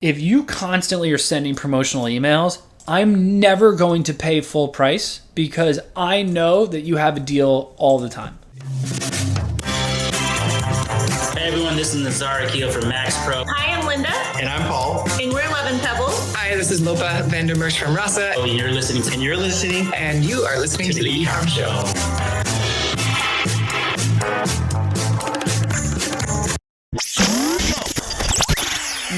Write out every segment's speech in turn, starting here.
If you constantly are sending promotional emails, I'm never going to pay full price because I know that you have a deal all the time. Hey everyone, this is Nazar Akil from Max Pro. Hi, I'm Linda. And I'm Paul. And we're 11 Pebbles. Hi, this is Lopa Vandermersch from Rasa. Oh, you're listening to... And you're listening... And you are listening to the E-Comm Show.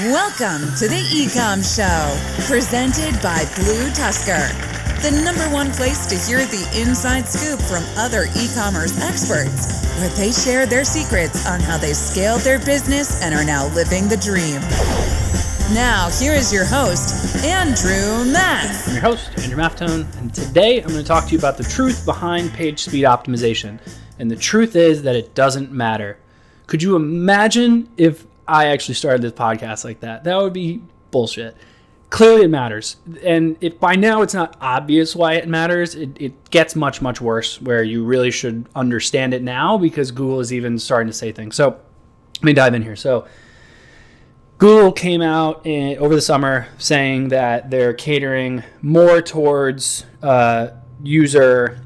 Welcome to the E-Comm Show, presented by BlueTuskr, the #1 place to hear the inside scoop from other e-commerce experts, where they share their secrets on how they scaled their business and are now living the dream. Now, here is your host, Andrew Maff. I'm your host, Andrew Maff, and today I'm going to talk to you about the truth behind page speed optimization. And the truth is that it doesn't matter. Could you imagine if I actually started this podcast like that? That would be bullshit. Clearly it matters. And if by now it's not obvious why it matters, it gets much, much worse, where you really should understand it now because Google is even starting to say things. So let me dive in here. So Google came out over the summer saying that they're catering more towards user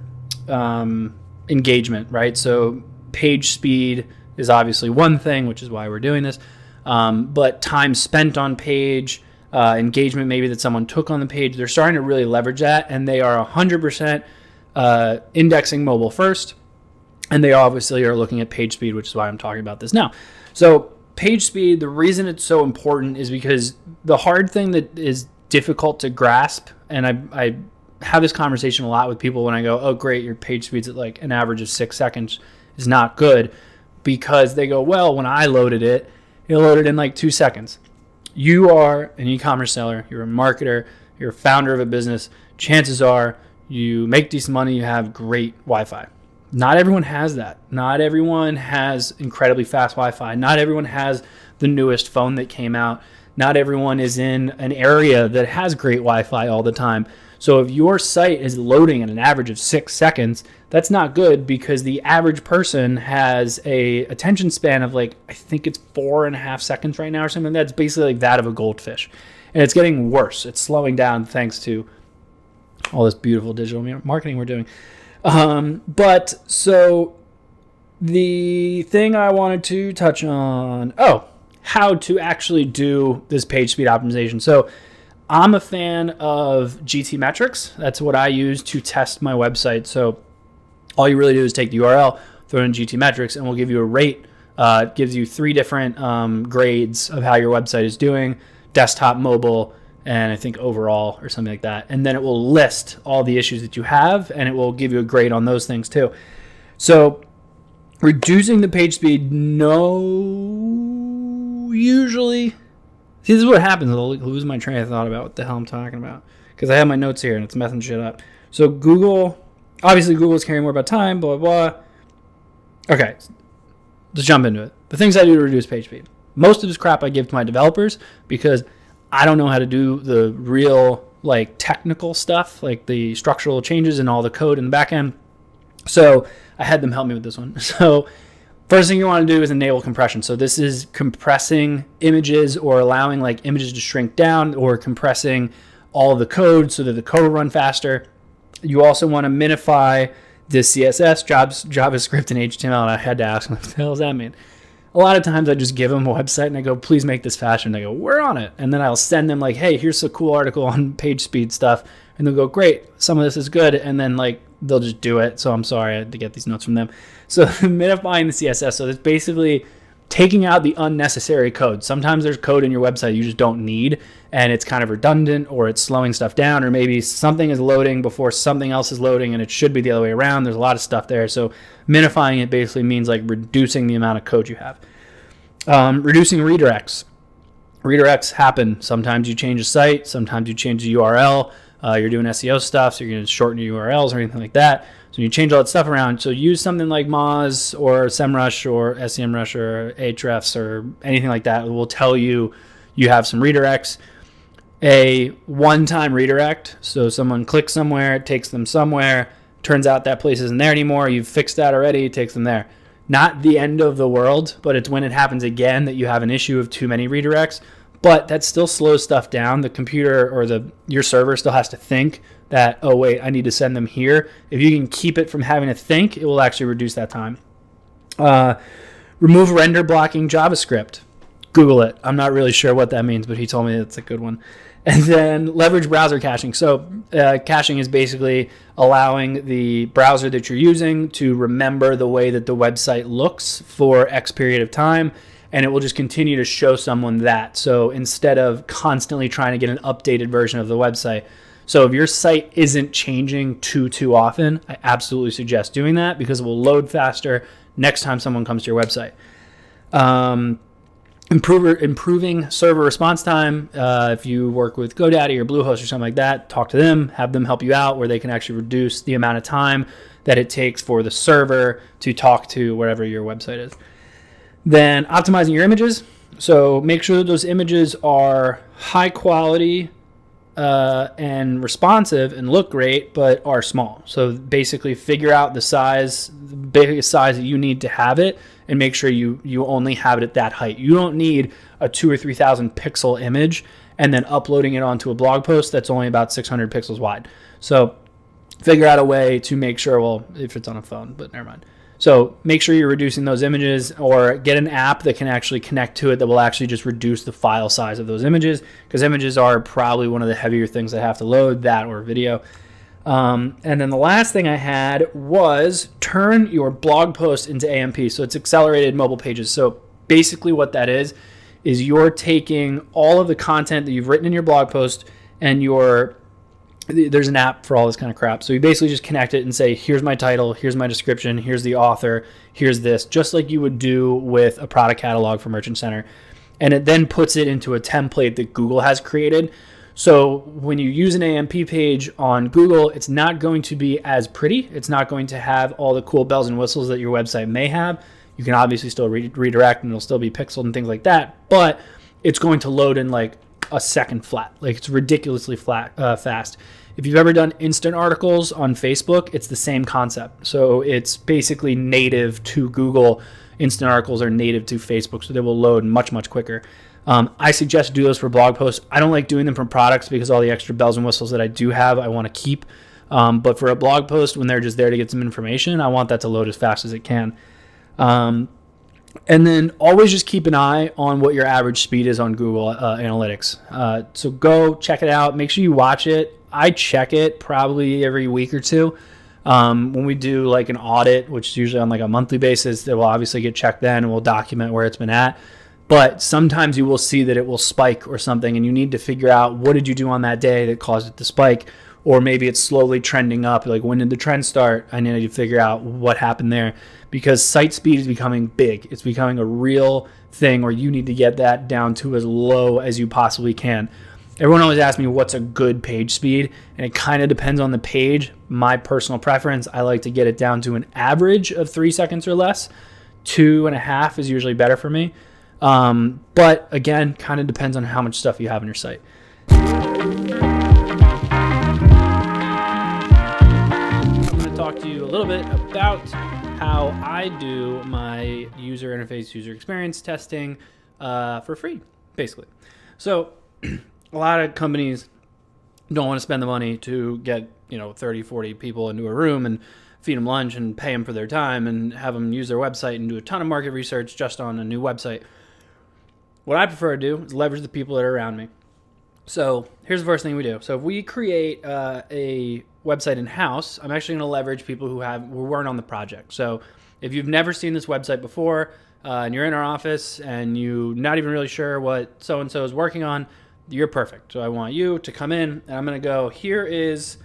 engagement, right? So page speed is obviously one thing, which is why we're doing this. But time spent on page, engagement maybe that someone took on the page, they're starting to really leverage that, and they are 100% indexing mobile first, and they obviously are looking at page speed, which is why I'm talking about this now. So page speed, the reason it's so important is because the hard thing that is difficult to grasp, and I have this conversation a lot with people when I go, oh great, your page speed's at like an average of 6 seconds, is not good. Because they go, well, when I loaded it, it loaded in like 2 seconds. You are an e-commerce seller, you're a marketer, you're a founder of a business. Chances are you make decent money, you have great Wi-Fi. Not everyone has that. Not everyone has incredibly fast Wi-Fi. Not everyone has the newest phone that came out. Not everyone is in an area that has great Wi-Fi all the time. So if your site is loading at an average of 6 seconds, that's not good because the average person has a attention span of like, I think it's 4.5 seconds right now or something. That's basically like that of a goldfish. And it's getting worse. It's slowing down thanks to all this beautiful digital marketing we're doing. But so the thing I wanted to touch on, how to actually do this page speed optimization. So I'm a fan of GT metrics. That's what I use to test my website. So all you really do is take the URL, throw in GT metrics, and we'll give you a rate. It gives you 3 different grades of how your website is doing: desktop, mobile, and I think overall or something like that. And then it will list all the issues that you have, and it will give you a grade on those things too. So reducing the page speed, usually... See, this is what happens. I'll lose my train of thought about what the hell I'm talking about because I have my notes here and it's messing shit up. So Google is caring more about time, blah, blah, blah. Okay, let's jump into it. The things I do to reduce page speed. Most of this crap I give to my developers because I don't know how to do the real like technical stuff, like the structural changes and all the code in the back end. So I had them help me with this one. So first thing you want to do is enable compression. So this is compressing images or allowing like images to shrink down or compressing all of the code so that the code will run faster. You also want to minify the CSS, JavaScript, and HTML. And I had to ask them, what the hell does that mean? A lot of times I just give them a website and I go, please make this faster. And they go, we're on it. And then I'll send them like, hey, here's a cool article on page speed stuff. And they'll go, great, some of this is good. And then like they'll just do it. So I'm sorry, I had to get these notes from them. So minifying the CSS. So it's basically taking out the unnecessary code. Sometimes there's code in your website you just don't need, and it's kind of redundant, or it's slowing stuff down, or maybe something is loading before something else is loading, and it should be the other way around. There's a lot of stuff there. So minifying it basically means like reducing the amount of code you have. Reducing redirects. Redirects happen. Sometimes you change a site. Sometimes you change the URL. You're doing SEO stuff, so you're going to shorten your URLs or anything like that. So you change all that stuff around. So use something like Moz or SEMrush or SEMrush or Ahrefs or anything like that. It will tell you you have some redirects. A one-time redirect. So someone clicks somewhere, it takes them somewhere. Turns out that place isn't there anymore. You've fixed that already. It takes them there. Not the end of the world, but it's when it happens again that you have an issue of too many redirects. but that still slows stuff down. The computer or your server still has to think that, oh wait, I need to send them here. If you can keep it from having to think, it will actually reduce that time. Remove render blocking JavaScript. Google it. I'm not really sure what that means, but he told me it's a good one. And then leverage browser caching. So caching is basically allowing the browser that you're using to remember the way that the website looks for X period of time, and it will just continue to show someone that. So instead of constantly trying to get an updated version of the website. So if your site isn't changing too often, I absolutely suggest doing that because it will load faster next time someone comes to your website. Improving server response time. If you work with GoDaddy or Bluehost or something like that, talk to them, have them help you out where they can actually reduce the amount of time that it takes for the server to talk to wherever your website is. Then optimizing your images. So make sure that those images are high quality and responsive and look great, but are small. So basically figure out the biggest size that you need to have it, and make sure you only have it at that height. You don't need a 2,000 or 3,000 pixel image and then uploading it onto a blog post that's only about 600 pixels wide. So figure out a way to make sure, well, if it's on a phone, but never mind. So make sure you're reducing those images, or get an app that can actually connect to it that will actually just reduce the file size of those images, because images are probably one of the heavier things that have to load, that or video. And then the last thing I had was turn your blog post into AMP. So it's accelerated mobile pages. So basically what that is you're taking all of the content that you've written in your blog post, and there's an app for all this kind of crap. So you basically just connect it and say, here's my title, here's my description, here's the author, here's this, just like you would do with a product catalog for Merchant Center. And it then puts it into a template that Google has created. So when you use an AMP page on Google, it's not going to be as pretty. It's not going to have all the cool bells and whistles that your website may have. You can obviously still redirect, and it'll still be pixeled and things like that, but it's going to load in like a second flat. Like, it's ridiculously fast. If you've ever done instant articles on Facebook, it's the same concept. So it's basically native to Google. Instant articles are native to Facebook, so they will load much quicker. I suggest do those for blog posts. I don't like doing them for products because all the extra bells and whistles that I do have, I want to keep. But for a blog post, when they're just there to get some information, I want that to load as fast as it can. And then always just keep an eye on what your average speed is on Google Analytics. So go check it out. Make sure you watch it. I check it probably every week or two. When we do like an audit, which is usually on like a monthly basis, it will obviously get checked then, and we'll document where it's been at. But sometimes you will see that it will spike or something, and you need to figure out what did you do on that day that caused it to spike, or maybe it's slowly trending up. Like, when did the trend start? I need to figure out what happened there, because site speed is becoming big. It's becoming a real thing where you need to get that down to as low as you possibly can. Everyone always asks me what's a good page speed, and it kind of depends on the page. My personal preference, I like to get it down to an average of 3 seconds or less. 2.5 is usually better for me. But again, kind of depends on how much stuff you have on your site. I'm going to talk to you a little bit about how I do my user interface, user experience testing for free, basically. So a lot of companies don't want to spend the money to get 30, 40 people into a room and feed them lunch and pay them for their time and have them use their website and do a ton of market research just on a new website. What I prefer to do is leverage the people that are around me. So here's the first thing we do. So if we create a website in-house, I'm actually going to leverage people who weren't on the project. So if you've never seen this website before and you're in our office and you're not even really sure what so-and-so is working on, you're perfect. So I want you to come in, and I'm going to go, here is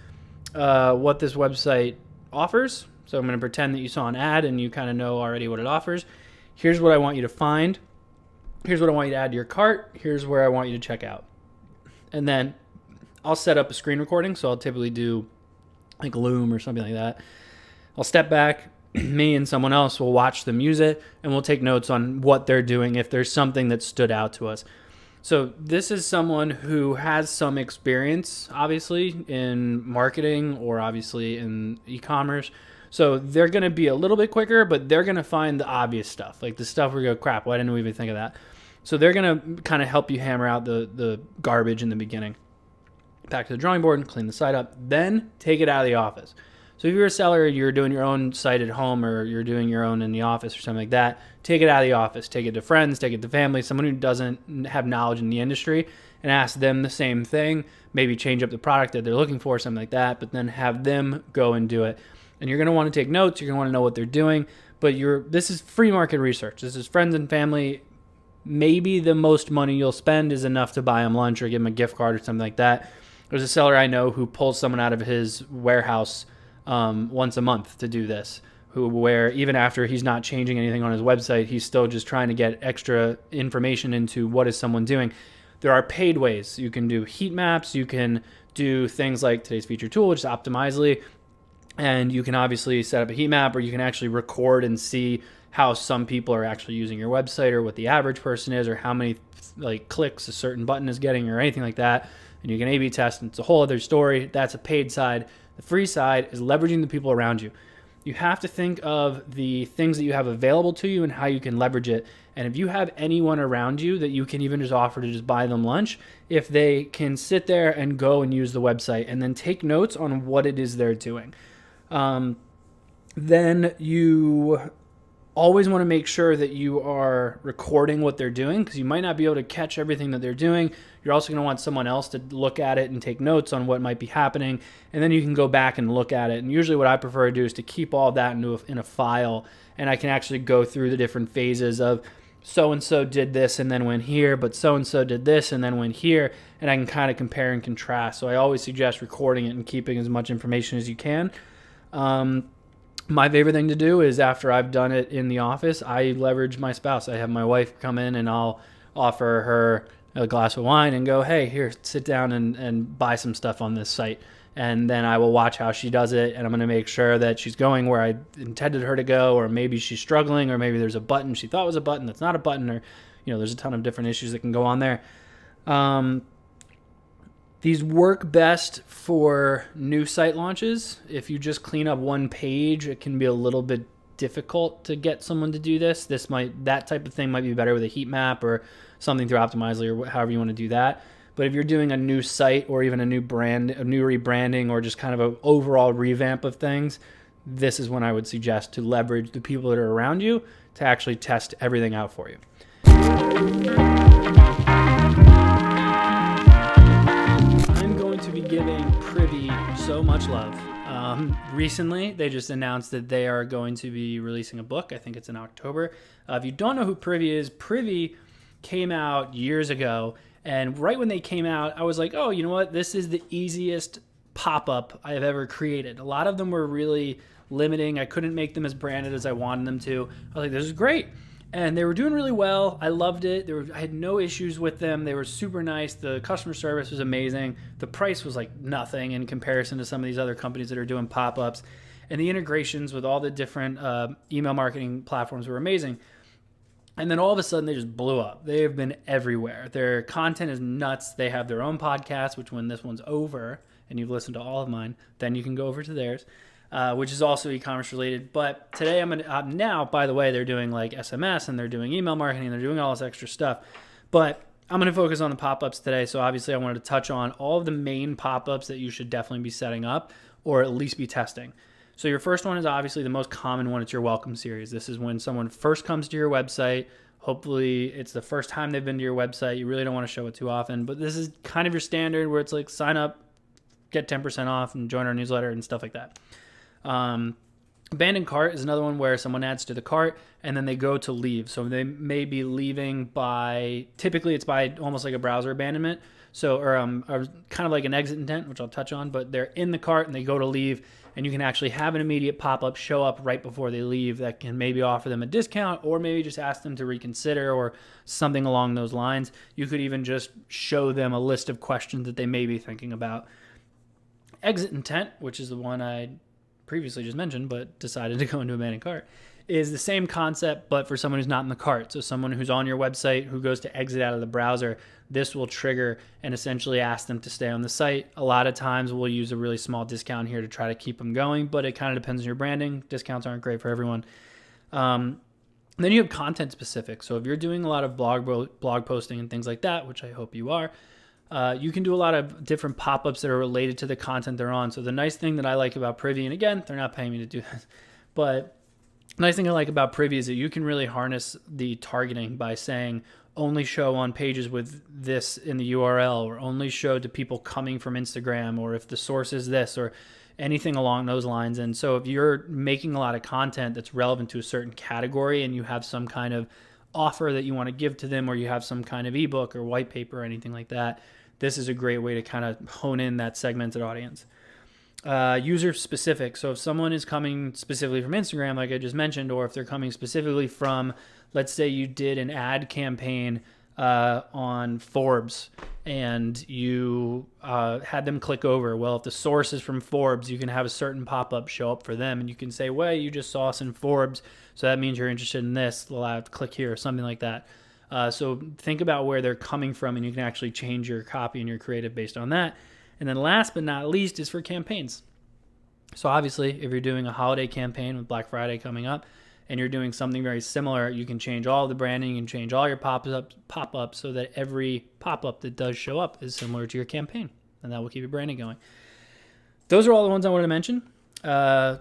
what this website offers. So I'm going to pretend that you saw an ad and you kind of know already what it offers. Here's what I want you to find. Here's what I want you to add to your cart. Here's where I want you to check out. And then I'll set up a screen recording. So I'll typically do like Loom or something like that. I'll step back. Me and someone else will watch them use it, and we'll take notes on what they're doing if there's something that stood out to us. So this is someone who has some experience, obviously, in marketing or obviously in e-commerce. So they're going to be a little bit quicker, but they're going to find the obvious stuff, like the stuff where you go, crap, why didn't we even think of that? So they're going to kind of help you hammer out the garbage in the beginning. Back to the drawing board and clean the site up. Then take it out of the office. So if you're a seller, you're doing your own site at home or you're doing your own in the office or something like that, take it out of the office. Take it to friends, take it to family, someone who doesn't have knowledge in the industry, and ask them the same thing. Maybe change up the product that they're looking for, something like that, but then have them go and do it. And you're going to want to take notes. You're going to want to know what they're doing. But this is free market research. This is friends and family. Maybe the most money you'll spend is enough to buy them lunch or give them a gift card or something like that. There's a seller I know who pulls someone out of his warehouse once a month to do this, where even after he's not changing anything on his website, he's still just trying to get extra information into what is someone doing. There are paid ways. You can do heat maps. You can do things like today's featured tool, which is Optimizely. And you can obviously set up a heat map, or you can actually record and see how some people are actually using your website, or what the average person is, or how many clicks a certain button is getting, or anything like that. And you can A/B test, and it's a whole other story. That's a paid side. The free side is leveraging the people around you. You have to think of the things that you have available to you and how you can leverage it. And if you have anyone around you that you can even just offer to just buy them lunch, if they can sit there and go and use the website and then take notes on what it is they're doing, then you always want to make sure that you are recording what they're doing, because you might not be able to catch everything that they're doing. You're also going to want someone else to look at it and take notes on what might be happening, and then you can go back and look at it. And usually what I prefer to do is to keep all that in a file, and I can actually go through the different phases of so-and-so did this and then went here, but so-and-so did this and then went here, and I can kind of compare and contrast. So I always suggest recording it and keeping as much information as you can. My favorite thing to do is, after I've done it in the office, I leverage my spouse. I have my wife come in and I'll offer her a glass of wine and go, hey, here, sit down and buy some stuff on this site. And then I will watch how she does it, and I'm going to make sure that she's going where I intended her to go, or maybe she's struggling, or maybe there's a button she thought was a button that's not a button, or there's a ton of different issues that can go on there. These work best for new site launches. If you just clean up one page, it can be a little bit difficult to get someone to do this. That type of thing might be better with a heat map or something through Optimizely, or however you want to do that. But if you're doing a new site, or even a new brand, a new rebranding, or just kind of an overall revamp of things, this is when I would suggest to leverage the people that are around you to actually test everything out for you. To be giving Privy so much love. Recently, they just announced that they are going to be releasing a book. I think it's in October. If you don't know who Privy is, Privy came out years ago, and right when they came out, I was like, oh, you know what? This is the easiest pop-up I have ever created. A lot of them were really limiting. I couldn't make them as branded as I wanted them to. I was like, this is great. And they were doing really well. I loved it. I had no issues with them. They were super nice. The customer service was amazing. The price was like nothing in comparison to some of these other companies that are doing pop-ups. And the integrations with all the different email marketing platforms were amazing. And then all of a sudden, they just blew up. They have been everywhere. Their content is nuts. They have their own podcast, which when this one's over and you've listened to all of mine, then you can go over to theirs. Which is also e-commerce related. But today now, by the way, they're doing like SMS, and they're doing email marketing, and they're doing all this extra stuff. But I'm going to focus on the pop-ups today. So obviously I wanted to touch on all of the main pop-ups that you should definitely be setting up, or at least be testing. So your first one is obviously the most common one. It's your welcome series. This is when someone first comes to your website. Hopefully it's the first time they've been to your website. You really don't want to show it too often, but this is kind of your standard, where it's like sign up, get 10% off, and join our newsletter and stuff like that. Abandoned cart is another one, where someone adds to the cart and then they go to leave. So they may be leaving typically it's by almost like a browser abandonment. So, or kind of like an exit intent, which I'll touch on, but they're in the cart and they go to leave, and you can actually have an immediate pop-up show up right before they leave that can maybe offer them a discount, or maybe just ask them to reconsider, or something along those lines. You could even just show them a list of questions that they may be thinking about. Exit intent, which is the one I previously just mentioned, but decided to go into abandoned cart, is the same concept, but for someone who's not in the cart. So someone who's on your website who goes to exit out of the browser, this will trigger and essentially ask them to stay on the site. A lot of times we'll use a really small discount here to try to keep them going, but it kind of depends on your branding. Discounts aren't great for everyone. And then you have content specific. So if you're doing a lot of blog posting and things like that, which I hope you are, you can do a lot of different pop-ups that are related to the content they're on. So the nice thing that I like about Privy, and again, they're not paying me to do this, but the nice thing I like about Privy is that you can really harness the targeting by saying only show on pages with this in the URL, or only show to people coming from Instagram, or if the source is this, or anything along those lines. And so if you're making a lot of content that's relevant to a certain category and you have some kind of offer that you want to give to them, or you have some kind of ebook or white paper or anything like that, this is a great way to kind of hone in that segmented audience. User specific. So if someone is coming specifically from Instagram, like I just mentioned, or if they're coming specifically from, let's say you did an ad campaign on Forbes and you had them click over. Well, if the source is from Forbes, you can have a certain pop-up show up for them, and you can say, well, you just saw us in Forbes, so that means you're interested in this. They'll have to click here or something like that. So think about where they're coming from, and you can actually change your copy and your creative based on that. And then last but not least is for campaigns. So obviously, if you're doing a holiday campaign with Black Friday coming up, and you're doing something very similar, you can change all the branding, you can change all your pop-ups so that every pop-up that does show up is similar to your campaign, and that will keep your branding going. Those are all the ones I wanted to mention.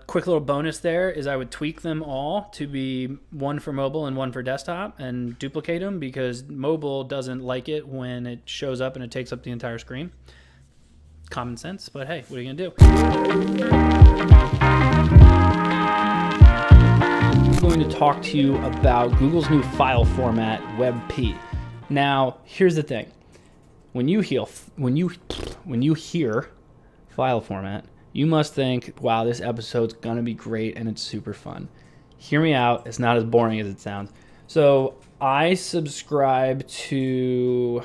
Quick little bonus there is I would tweak them all to be one for mobile and one for desktop and duplicate them, because mobile doesn't like it when it shows up and it takes up the entire screen. Common sense, but hey, what are you going to do? I'm going to talk to you about Google's new file format, WebP. Now, here's the thing. When you hear file format, you must think, wow, this episode's going to be great and it's super fun. Hear me out. It's not as boring as it sounds. So I subscribe to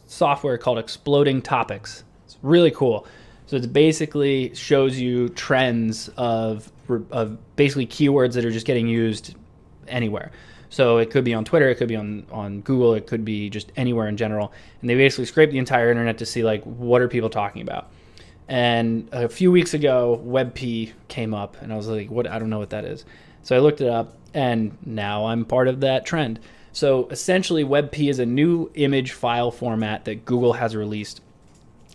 software called Exploding Topics. It's really cool. So it basically shows you trends of basically keywords that are just getting used anywhere. So it could be on Twitter, it could be on Google, it could be just anywhere in general. And they basically scrape the entire internet to see, like, what are people talking about. And a few weeks ago, WebP came up, and I was like, what? I don't know what that is. So I looked it up, and now I'm part of that trend. So essentially, WebP is a new image file format that Google has released.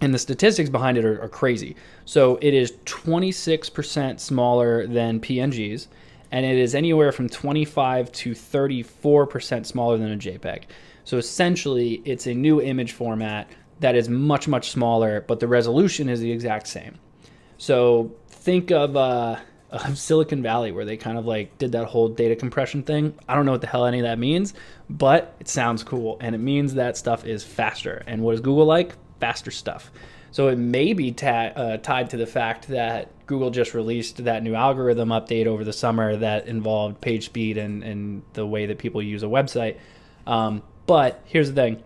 And the statistics behind it are crazy. So it is 26% smaller than PNGs, and it is anywhere from 25 to 34% smaller than a JPEG. So essentially, it's a new image format that is much, much smaller, but the resolution is the exact same. So think of Silicon Valley, where they kind of like did that whole data compression thing. I don't know what the hell any of that means, but it sounds cool, and it means that stuff is faster. And what is Google like? Faster stuff. So it may be tied to the fact that Google just released that new algorithm update over the summer that involved page speed and the way that people use a website. But here's the thing.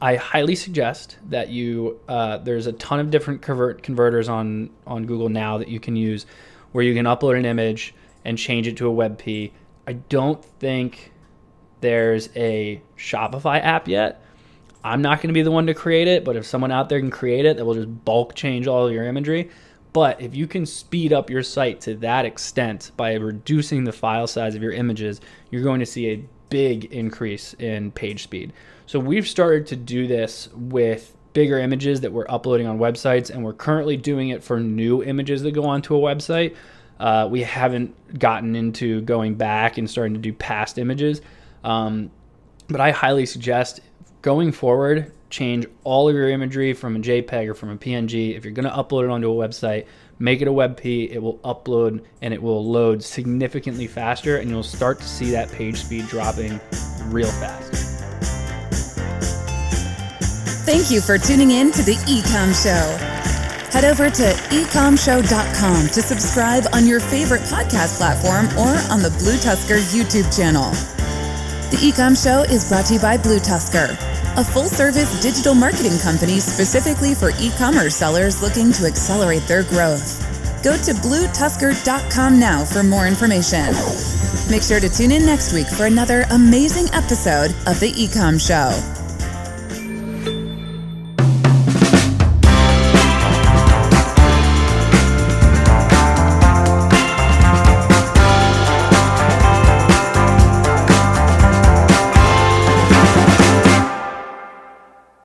I highly suggest that you, there's a ton of different converters on Google now that you can use, where you can upload an image and change it to a WebP. I don't think there's a Shopify app yet. I'm not going to be the one to create it, but if someone out there can create it, that will just bulk change all of your imagery. But if you can speed up your site to that extent by reducing the file size of your images, you're going to see a big increase in page speed. So we've started to do this with bigger images that we're uploading on websites, and we're currently doing it for new images that go onto a website. We haven't gotten into going back and starting to do past images. But I highly suggest, going forward, change all of your imagery from a JPEG or from a PNG. If you're going to upload it onto a website, make it a WebP. It will upload and it will load significantly faster, and you'll start to see that page speed dropping real fast. Thank you for tuning in to the E-Comm Show. Head over to ecommshow.com to subscribe on your favorite podcast platform or on the BlueTuskr YouTube channel. The E-Comm Show is brought to you by BlueTuskr, a full-service digital marketing company specifically for e-commerce sellers looking to accelerate their growth. Go to BlueTuskr.com now for more information. Make sure to tune in next week for another amazing episode of the E-Comm Show.